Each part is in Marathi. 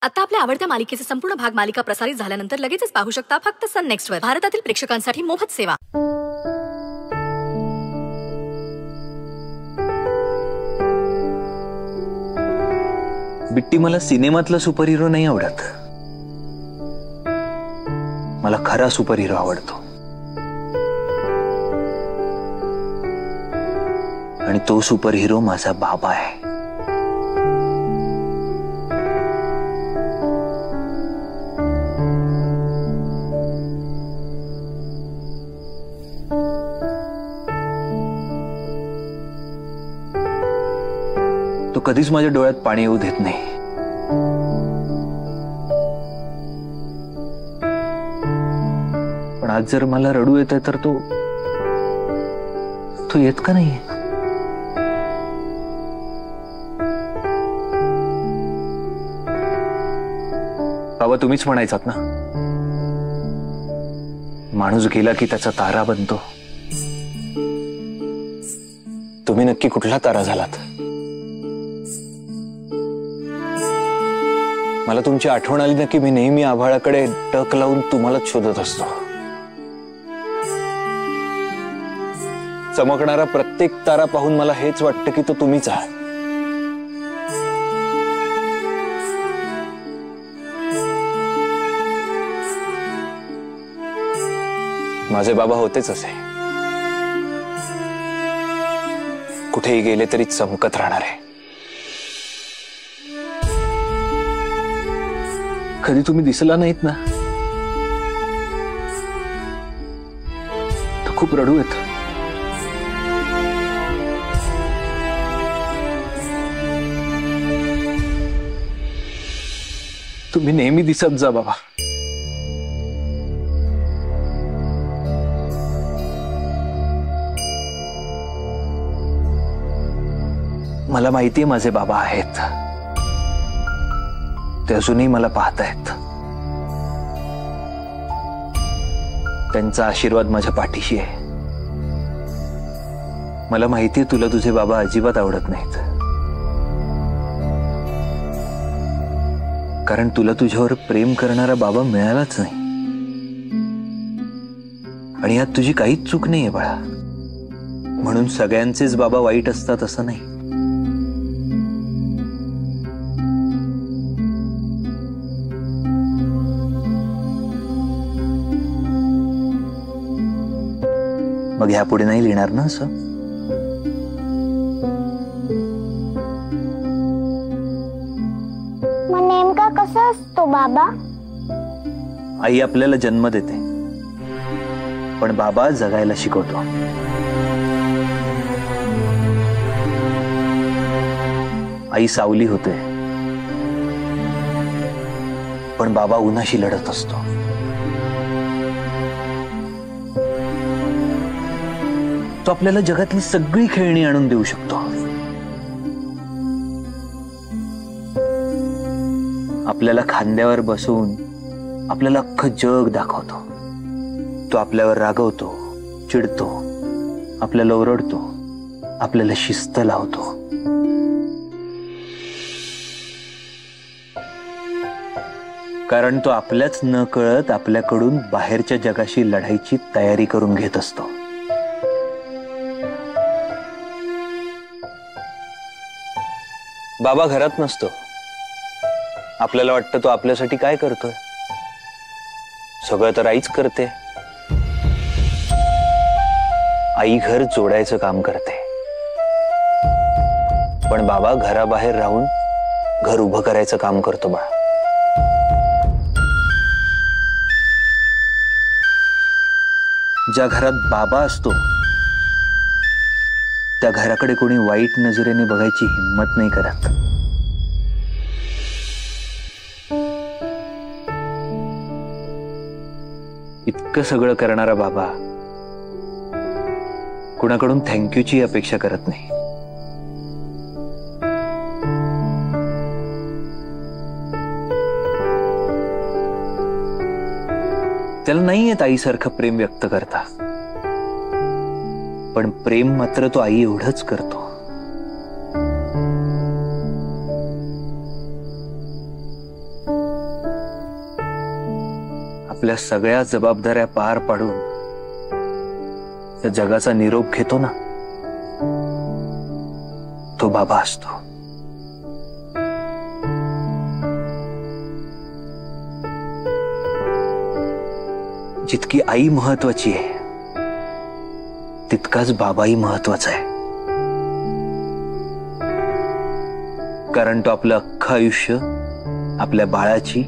आता आपल्या आवडत्या मालिकेचे संपूर्ण भाग मालिका प्रसारित झाल्यानंतर लगेचच पाहू शकता फक्त सन नेक्स्ट वर. भारतातील प्रेक्षकांसाठी मोफत सेवा. बिट्टी, मला सिनेमातला सुपर हिरो नाही आवडत. मला खरा सुपर हिरो आवडतो. आणि तो सुपर हिरो माझा बाबा आहे. तो कधीच माझ्या डोळ्यात पाणी येऊ देत नाही. पण आज जर मला रडू येतंय तर तो येत का नाहीये? बाबा, तुम्हीच म्हणायचात ना, माणूस गेला की त्याचा तारा बनतो. तुम्ही नक्की कुठला तारा झालात? मला तुमची आठवण आली ना की मी नेहमी आभाळाकडे टक लावून तुम्हालाच शोधत असतो. चमकणारा प्रत्येक तारा पाहून मला हेच वाटतं की तो तुम्हीच आहात. माझे बाबा होतेच असे, कुठेही गेले तरी चमकत राहणारे. कधी तुम्ही दिसला नाहीत ना तर खूप रडू येत. तुम्ही नेहमी दिसत जा बाबा. मला माहितीये माझे बाबा आहेत. ते अजूनही मला पाहतायत. त्यांचा आशीर्वाद माझ्या पाठीशी आहे. मला माहितीये तुला तुझे बाबा अजिबात आवडत नाहीत, कारण तुला तुझ्यावर प्रेम करणारा बाबा मिळालाच नाही. आणि यात तुझी काहीच चूक नाहीये बाळा. म्हणून सगळ्यांचेच बाबा वाईट असतात असं नाही. मग ह्यापुढे नाही लिहिणार ना असं? मग नेमका कसा असतो बाबा? आई आपल्याला जन्म देते, पण बाबा जगायला शिकवतो. आई सावली होते, पण बाबा उन्हाशी लढत असतो. तो आपल्याला जगातली सगळी खेळणी आणून देऊ शकतो. आपल्याला खांद्यावर बसवून आपल्याला अख्खं जग दाखवतो. तो आपल्यावर रागवतो, चिडतो, आपल्याला ओरडतो, आपल्याला शिस्त लावतो. कारण तो आपल्याच न कळत आपल्याकडून बाहेरच्या जगाशी लढायची तयारी करून घेत असतो. बाबा घरात नसतो. आपल्याला वाटतं तो आपल्यासाठी काय करतोय. सगळं तर आईच करते. आई घर जोडायचं काम करते, पण बाबा घराबाहेर राहून घर उभं करायचं काम करतो बाळा. ज्या घरात बाबा असतो त्या घराकडे कोणी वाईट नजरेने बघायची हिम्मत नाही करत. इतकं सगळं करणारा बाबा कुणाकडून थँक्यूची अपेक्षा करत नाही. त्याला नाही येत आईसारखं प्रेम व्यक्त करता, पण प्रेम मात्र तो आई एवढंच करतो. आपल्या सगळ्या जबाबदाऱ्या पार पाडून या जगाचा निरोप घेतो ना, तो बाबा असतो. जितकी आई महत्वाची आहे तितकाच बाबाही महत्वाचा आहे. कारण तो आपलं अख्खं आयुष्य आपल्या बाळाची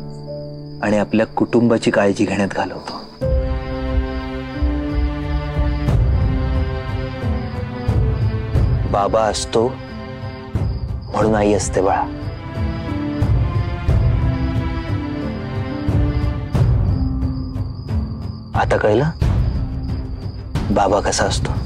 आणि आपल्या कुटुंबाची काळजी घेण्यात घालवतो. बाबा असतो म्हणून आई असते बाळा. आता कळलं बाबा कसा असतो.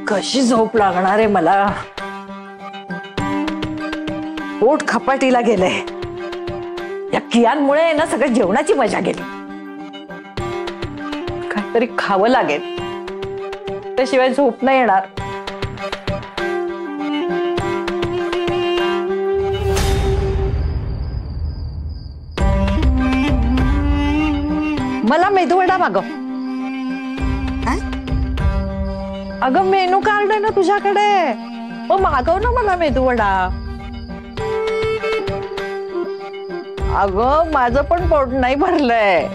कशी झोप लागणार आहे मला. पोट खपाटीला गेलंय. या कियांमुळे ना सगळं जेवणाची मजा गेली. काहीतरी खावं लागेल, त्याशिवाय झोप नाही येणार. मला मेदूवडा मागव. अगं मेनू कार्ड आहे ना तुझ्याकडे, मग मागव ना मला मेदूवडा. अगं माझं पण पोट नाही भरलंय.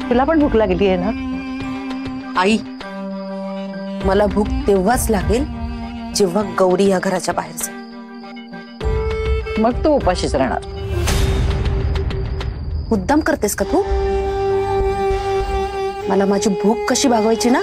तुला पण भूक लागली आहे ना. आई, मला भूक तेव्हाच लागेल जेव्हा गौरी या घराच्या बाहेर जाईल. मग तू उपाशीच राहणार. मुद्दाम करतेस का तू. मला माझी भूक कशी भागवायची ना